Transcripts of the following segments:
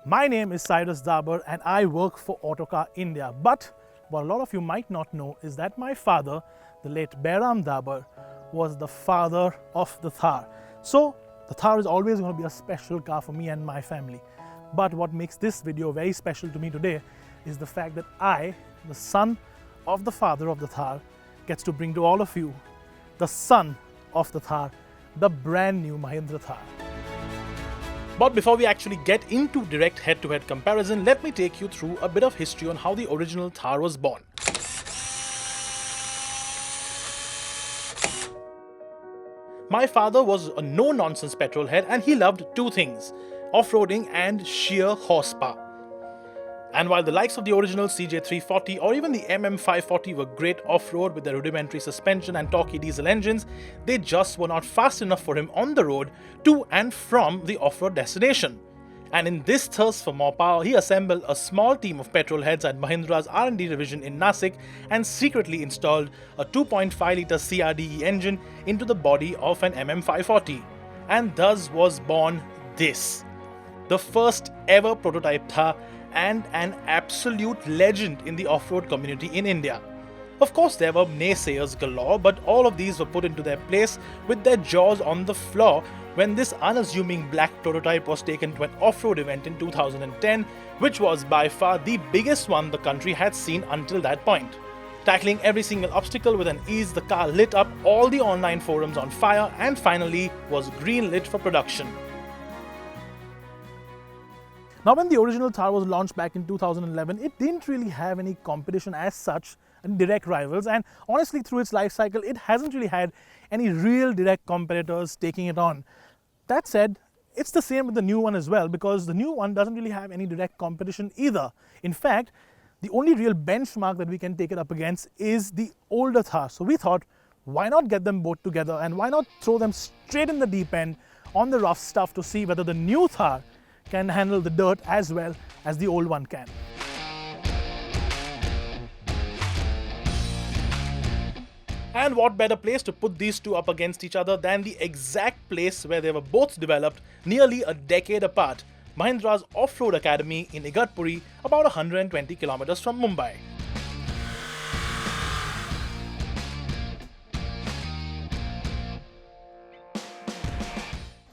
My name is Cyrus Dabar and I work for Autocar India. But what a lot of you might not know is that my father, the late Behram Dabar, was the father of the Thar. So the Thar is always going to be a special car for me and my family. But what makes this video very special to me today is the fact that I, the son of the father of the Thar, gets to bring to all of you the son of the Thar, the brand new Mahindra Thar. But before we actually get into direct head-to-head comparison, let me take you through a bit of history on how the original Thar was born. My father was a no-nonsense petrol head and he loved two things: off-roading and sheer horsepower. And while the likes of the original CJ340 or even the MM540 were great off-road with their rudimentary suspension and torquey diesel engines, they just were not fast enough for him on the road to and from the off-road destination. And in this thirst for more power, he assembled a small team of petrol heads at Mahindra's R&D division in Nasik and secretly installed a 2.5-litre CRDE engine into the body of an MM540. And thus was born this, the first ever prototype Thar and an absolute legend in the off-road community in India. Of course, there were naysayers galore, but all of these were put into their place with their jaws on the floor when this unassuming black prototype was taken to an off-road event in 2010, which was by far the biggest one the country had seen until that point. Tackling every single obstacle with an ease, the car lit up all the online forums on fire and finally was green-lit for production. Now, when the original Thar was launched back in 2011, it didn't really have any competition as such and direct rivals, and honestly through its life cycle it hasn't really had any real direct competitors taking it on. That said, it's the same with the new one as well, because the new one doesn't really have any direct competition either. In fact, the only real benchmark that we can take it up against is the older Thar. So we thought, why not get them both together and why not throw them straight in the deep end on the rough stuff to see whether the new Thar can handle the dirt as well as the old one can. And what better place to put these two up against each other than the exact place where they were both developed nearly a decade apart, Mahindra's Off-Road Academy in Igatpuri, about 120 kilometers from Mumbai.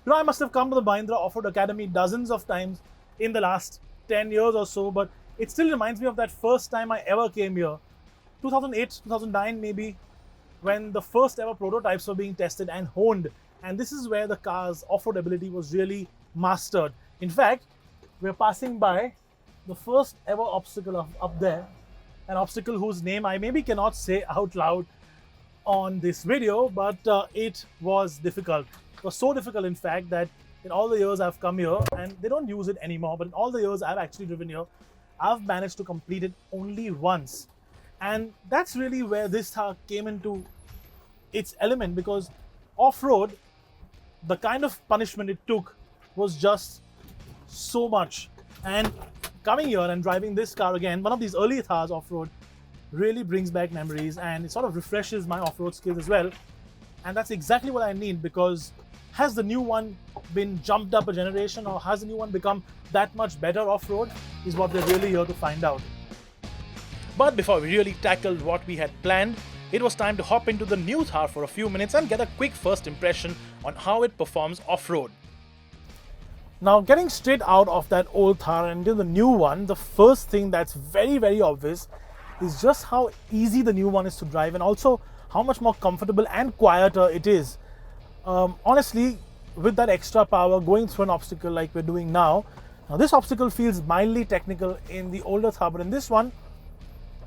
You know, I must have come to the Mahindra Off-Road Academy dozens of times in the last 10 years or so, but it still reminds me of that first time I ever came here. 2008, 2009 maybe, when the first ever prototypes were being tested and honed. And this is where the car's off-road ability was really mastered. In fact, we're passing by the first ever obstacle up there, an obstacle whose name I maybe cannot say out loud on this video, but it was difficult. It was so difficult, in fact, that in all the years I've come here, and they don't use it anymore, but in all the years I've actually driven here, I've managed to complete it only once. And that's really where this Thar came into its element, because off-road, the kind of punishment it took was just so much. And coming here and driving this car again, one of these early Thars off-road, really brings back memories and it sort of refreshes my off-road skills as well. And that's exactly what I need, because has the new one been jumped up a generation, or has the new one become that much better off-road, is what we're really here to find out. But before we really tackled what we had planned, it was time to hop into the new Thar for a few minutes and get a quick first impression on how it performs off-road. Now, getting straight out of that old Thar and into the new one, the first thing that's very, very obvious is just how easy the new one is to drive, and also how much more comfortable and quieter it is. Honestly, with that extra power going through an obstacle like we're doing now, this obstacle feels mildly technical in the older Thar, but in this one,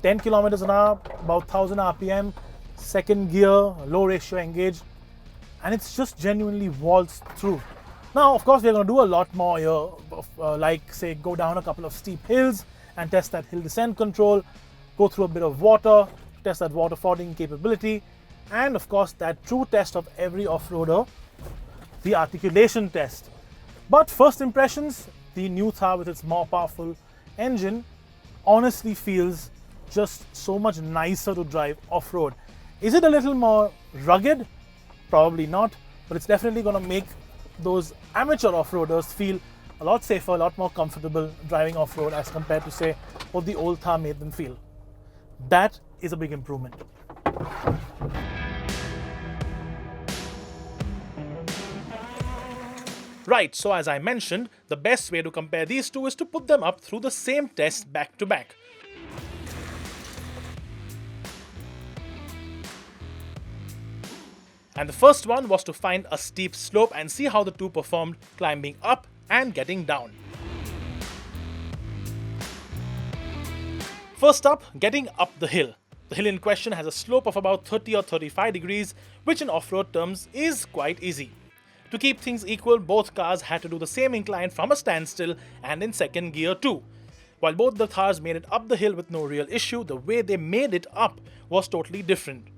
10 kilometers an hour, about 1000 RPM, second gear, low ratio engaged, and it's just genuinely waltzed through. Now, of course, we're going to do a lot more here, like say go down a couple of steep hills and test that hill descent control, go through a bit of water, test that water fording capability, and of course that true test of every off-roader, the articulation test. But first impressions, the new Thar with its more powerful engine honestly feels just so much nicer to drive off-road. Is it a little more rugged? Probably not, but it's definitely going to make those amateur off-roaders feel a lot safer, a lot more comfortable driving off-road as compared to, say, what the old Thar made them feel. That is a big improvement. Right, so as I mentioned, the best way to compare these two is to put them up through the same test back to back. And the first one was to find a steep slope and see how the two performed climbing up and getting down. First up, getting up the hill. The hill in question has a slope of about 30 or 35 degrees, which in off-road terms is quite easy. To keep things equal, both cars had to do the same incline from a standstill and in second gear too. While both the Thars made it up the hill with no real issue, the way they made it up was totally different.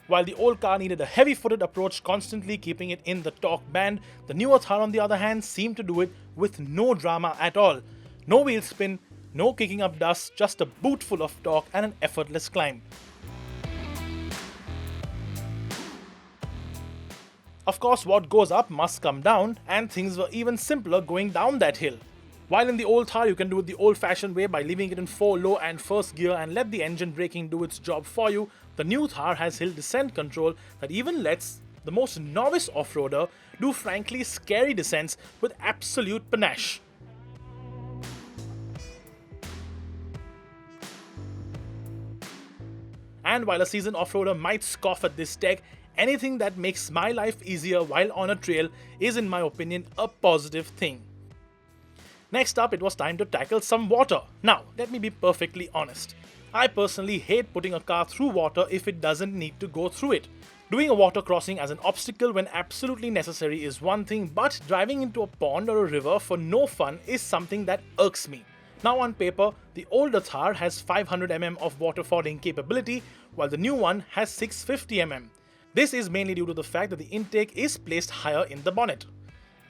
While the old car needed a heavy-footed approach, constantly keeping it in the torque band, the newer Thar on the other hand seemed to do it with no drama at all. No wheel spin, no kicking up dust, just a boot full of torque and an effortless climb. Of course, what goes up must come down, and things were even simpler going down that hill. While in the old Thar you can do it the old-fashioned way by leaving it in 4 low and first gear and let the engine braking do its job for you, the new Thar has hill descent control that even lets the most novice off-roader do frankly scary descents with absolute panache. And while a seasoned off-roader might scoff at this tech, anything that makes my life easier while on a trail is, in my opinion, a positive thing. Next up, it was time to tackle some water. Now, let me be perfectly honest. I personally hate putting a car through water if it doesn't need to go through it. Doing a water crossing as an obstacle when absolutely necessary is one thing, but driving into a pond or a river for no fun is something that irks me. Now on paper, the older Thar has 500 mm of water fording capability, while the new one has 650 mm. This is mainly due to the fact that the intake is placed higher in the bonnet.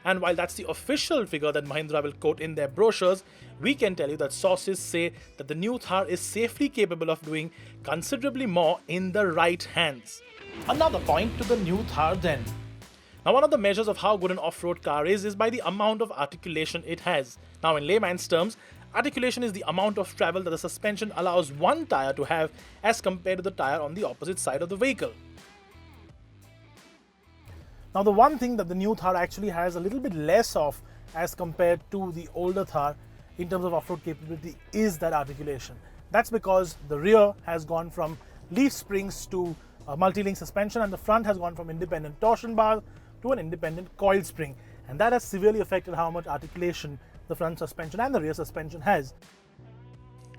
And while that's the official figure that Mahindra will quote in their brochures, we can tell you that sources say that the new Thar is safely capable of doing considerably more in the right hands. Another point to the new Thar then. Now, one of the measures of how good an off-road car is by the amount of articulation it has. Now, in layman's terms, articulation is the amount of travel that the suspension allows one tire to have as compared to the tire on the opposite side of the vehicle. Now, the one thing that the new Thar actually has a little bit less of as compared to the older Thar in terms of off-road capability is that articulation. That's because the rear has gone from leaf springs to multi-link suspension, and the front has gone from independent torsion bar to an independent coil spring, and that has severely affected how much articulation the front suspension and the rear suspension has.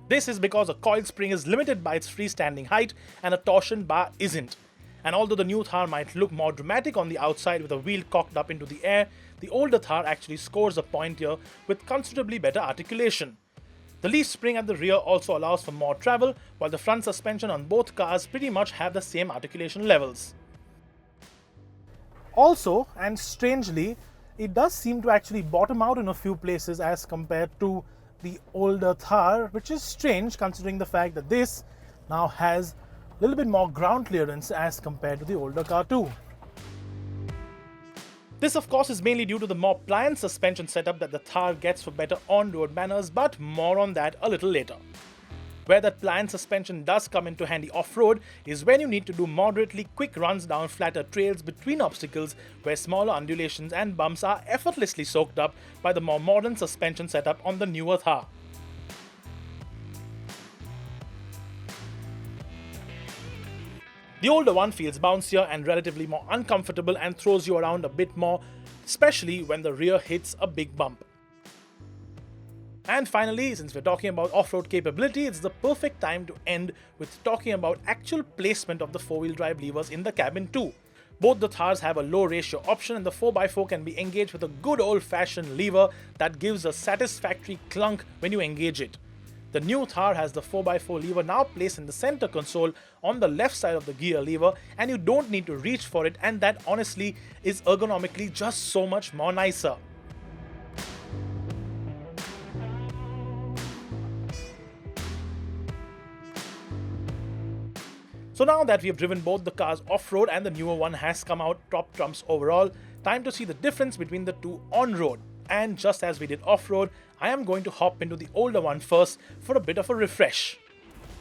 This is because a coil spring is limited by its freestanding height and a torsion bar isn't. And although the new Thar might look more dramatic on the outside with a wheel cocked up into the air, the older Thar actually scores a point here with considerably better articulation. The leaf spring at the rear also allows for more travel, while the front suspension on both cars pretty much have the same articulation levels. Also, and strangely, it does seem to actually bottom out in a few places as compared to the older Thar, which is strange considering the fact that this now has a little bit more ground clearance as compared to the older car too. This of course is mainly due to the more pliant suspension setup that the Thar gets for better on-road manners, but more on that a little later. Where that pliant suspension does come into handy off-road is when you need to do moderately quick runs down flatter trails between obstacles where smaller undulations and bumps are effortlessly soaked up by the more modern suspension setup on the newer Thar. The older one feels bouncier and relatively more uncomfortable and throws you around a bit more, especially when the rear hits a big bump. And finally, since we're talking about off-road capability, it's the perfect time to end with talking about actual placement of the four-wheel drive levers in the cabin too. Both the Thars have a low ratio option, and the 4x4 can be engaged with a good old-fashioned lever that gives a satisfactory clunk when you engage it. The new Thar has the 4x4 lever now placed in the center console on the left side of the gear lever, and you don't need to reach for it, and that honestly is ergonomically just so much more nicer. So now that we have driven both the cars off-road and the newer one has come out top trumps overall, time to see the difference between the two on-road. And just as we did off-road, I am going to hop into the older one first for a bit of a refresh.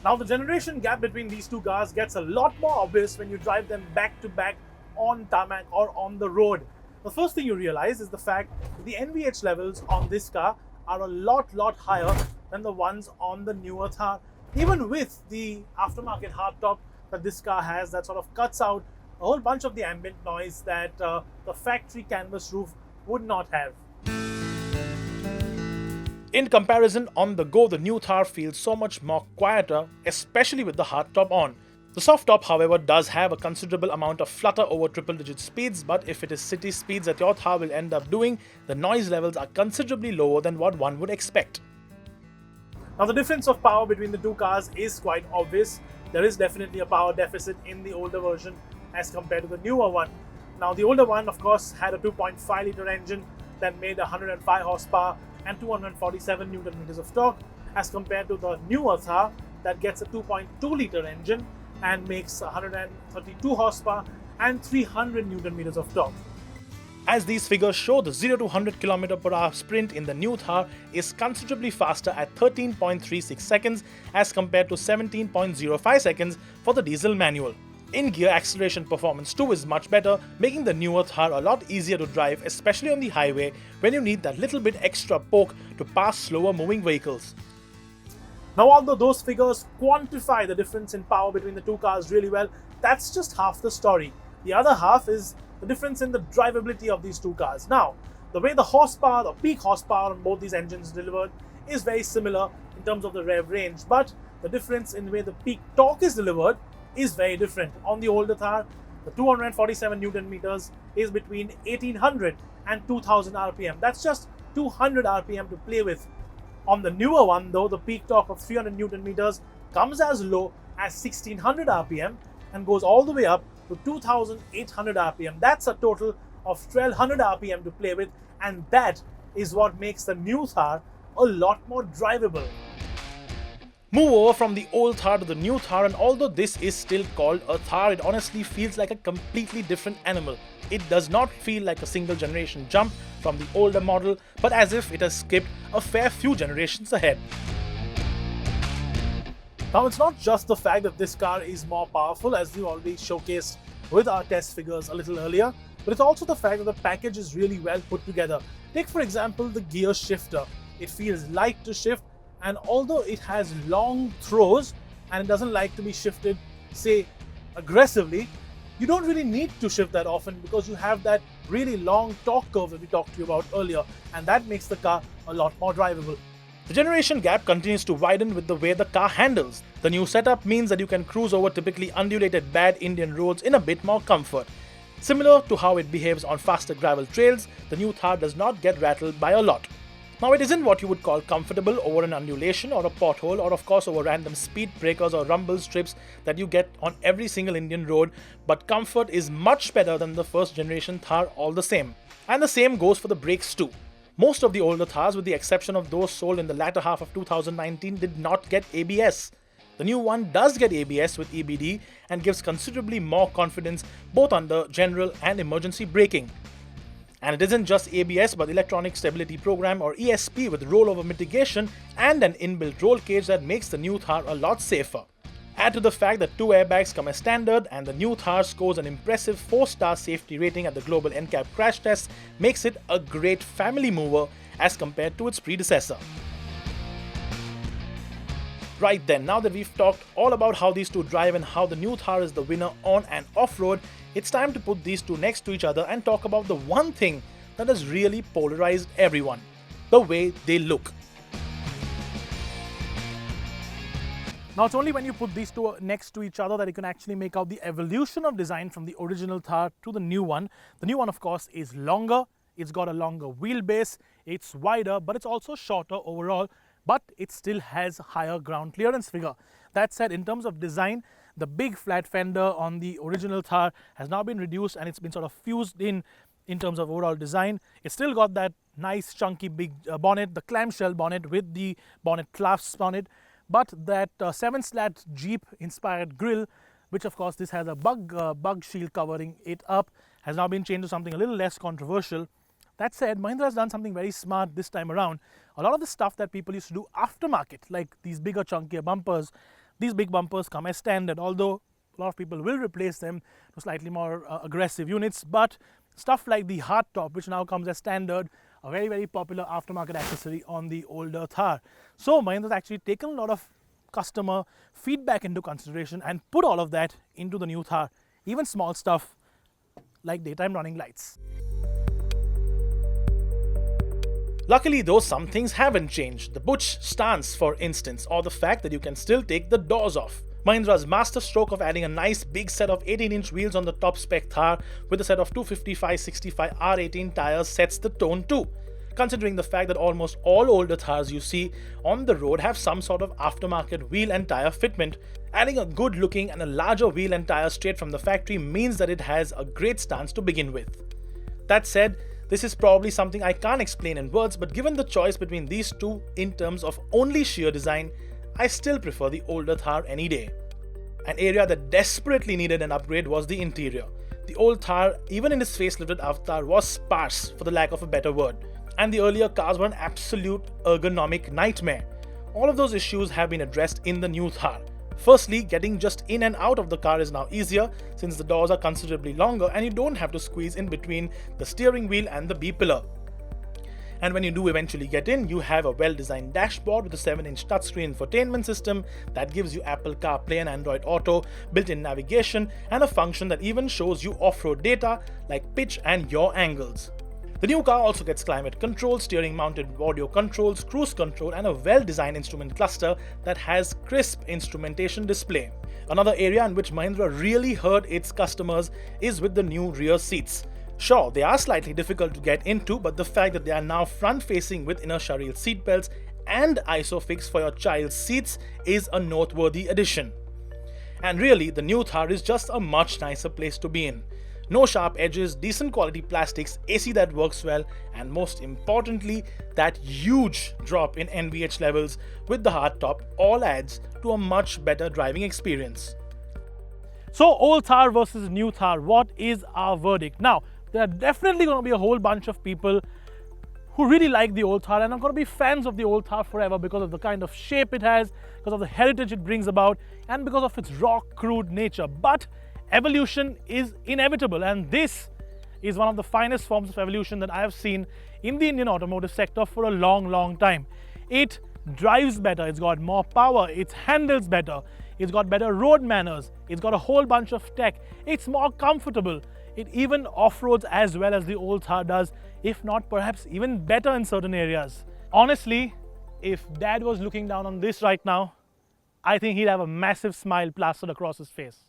Now the generation gap between these two cars gets a lot more obvious when you drive them back to back on tarmac or on the road. The first thing you realize is the fact that the NVH levels on this car are a lot higher than the ones on the newer Thar. Even with the aftermarket hardtop that this car has, that sort of cuts out a whole bunch of the ambient noise that the factory canvas roof would not have. In comparison, on the go, the new Thar feels so much more quieter, especially with the hardtop on. The soft top, however, does have a considerable amount of flutter over triple-digit speeds, but if it is city speeds that your Thar will end up doing, the noise levels are considerably lower than what one would expect. Now the difference of power between the two cars is quite obvious. There is definitely a power deficit in the older version as compared to the newer one. Now the older one, of course, had a 2.5 litre engine that made 105 horsepower and 247 Newton meters of torque, as compared to the newer Thar that gets a 2.2 litre engine and makes 132 horsepower and 300 Newton meters of torque. As these figures show, the 0 to 100 km/h sprint in the new Thar is considerably faster at 13.36 seconds as compared to 17.05 seconds for the diesel manual. In-gear acceleration performance too is much better, making the newer Thar a lot easier to drive, especially on the highway when you need that little bit extra poke to pass slower moving vehicles. Now, although those figures quantify the difference in power between the two cars really well, that's just half the story. The other half is the difference in the drivability of these two cars. Now, the way the horsepower, the peak horsepower on both these engines delivered is very similar in terms of the rev range, but the difference in the way the peak torque is delivered is very different. On the older Thar, the 247 Newton meters is between 1800 and 2000 RPM. That's just 200 RPM to play with. On the newer one though, the peak torque of 300 Newton meters comes as low as 1600 RPM and goes all the way up to 2800 RPM. That's a total of 1200 RPM to play with, and that is what makes the new Thar a lot more drivable. Move over from the old Thar to the new Thar, and although this is still called a Thar, it honestly feels like a completely different animal. It does not feel like a single generation jump from the older model, but as if it has skipped a fair few generations ahead. Now, it's not just the fact that this car is more powerful, as we already showcased with our test figures a little earlier, but it's also the fact that the package is really well put together. Take, for example, the gear shifter. It feels light to shift, and although it has long throws and it doesn't like to be shifted, say, aggressively, you don't really need to shift that often because you have that really long torque curve that we talked to you about earlier, and that makes the car a lot more drivable. The generation gap continues to widen with the way the car handles. The new setup means that you can cruise over typically undulated bad Indian roads in a bit more comfort. Similar to how it behaves on faster gravel trails, the new Thar does not get rattled by a lot. Now, it isn't what you would call comfortable over an undulation or a pothole, or of course over random speed breakers or rumble strips that you get on every single Indian road, but comfort is much better than the first generation Thar all the same. And the same goes for the brakes too. Most of the older Thars, with the exception of those sold in the latter half of 2019, did not get ABS. The new one does get ABS with EBD and gives considerably more confidence both under general and emergency braking. And it isn't just ABS but Electronic Stability Program or ESP with rollover mitigation and an inbuilt roll cage that makes the new Thar a lot safer. Add to the fact that 2 airbags come as standard, and the new Thar scores an impressive 4-star safety rating at the global NCAP crash test, makes it a great family mover as compared to its predecessor. Right then, now that we've talked all about how these two drive and how the new Thar is the winner on and off-road, it's time to put these two next to each other and talk about the one thing that has really polarized everyone: the way they look. Now, it's only when you put these two next to each other that you can actually make out the evolution of design from the original Thar to the new one. The new one, of course, is longer, it's got a longer wheelbase, it's wider, but it's also shorter overall, but it still has higher ground clearance figure. That said, in terms of design, the big flat fender on the original Thar has now been reduced and it's been sort of fused in terms of overall design. It's still got that nice chunky big bonnet, the clamshell bonnet with the bonnet clasps on it, but that 7-slat Jeep inspired grille, which of course this has a bug shield covering it up, has now been changed to something a little less controversial. That said, Mahindra has done something very smart this time around. A lot of the stuff that people used to do aftermarket, like these bigger, chunkier bumpers, these big bumpers come as standard, although a lot of people will replace them to slightly more aggressive units. But stuff like the hard top, which now comes as standard, a very, very popular aftermarket accessory on the older Thar. So Mahindra's actually taken a lot of customer feedback into consideration and put all of that into the new Thar. Even small stuff like daytime running lights. Luckily though, some things haven't changed. The butch stance, for instance, or the fact that you can still take the doors off. Mahindra's master stroke of adding a nice big set of 18-inch wheels on the top spec Thar with a set of 255/65 R18 tires sets the tone too. Considering the fact that almost all older Thars you see on the road have some sort of aftermarket wheel and tire fitment, adding a good looking and a larger wheel and tire straight from the factory means that it has a great stance to begin with. That said, this is probably something I can't explain in words, but given the choice between these two in terms of only sheer design, I still prefer the older Thar any day. An area that desperately needed an upgrade was the interior. The old Thar, even in its facelifted avatar, was sparse for the lack of a better word, and the earlier cars were an absolute ergonomic nightmare. All of those issues have been addressed in the new Thar. Firstly, getting just in and out of the car is now easier since the doors are considerably longer and you don't have to squeeze in between the steering wheel and the B-pillar. And when you do eventually get in, you have a well-designed dashboard with a 7-inch touchscreen infotainment system that gives you Apple CarPlay and Android Auto, built-in navigation, and a function that even shows you off-road data like pitch and yaw angles. The new car also gets climate control, steering-mounted audio controls, cruise control, and a well-designed instrument cluster that has crisp instrumentation display. Another area in which Mahindra really hurt its customers is with the new rear seats. Sure, they are slightly difficult to get into, but the fact that they are now front-facing with inertia rail seatbelts and ISOFIX for your child's seats is a noteworthy addition. And really, the new Thar is just a much nicer place to be in. No sharp edges, decent quality plastics, AC that works well, and most importantly, that huge drop in NVH levels with the hardtop all adds to a much better driving experience. So, old Thar versus new Thar, what is our verdict? Now, there are definitely going to be a whole bunch of people who really like the old Thar and are going to be fans of the old Thar forever because of the kind of shape it has, because of the heritage it brings about, and because of its raw, crude nature. But evolution is inevitable, and this is one of the finest forms of evolution that I have seen in the Indian automotive sector for a long, long time. It drives better, it's got more power, it handles better, it's got better road manners, it's got a whole bunch of tech, it's more comfortable, it even off-roads as well as the old Thar does, if not perhaps even better in certain areas. Honestly, if Dad was looking down on this right now, I think he'd have a massive smile plastered across his face.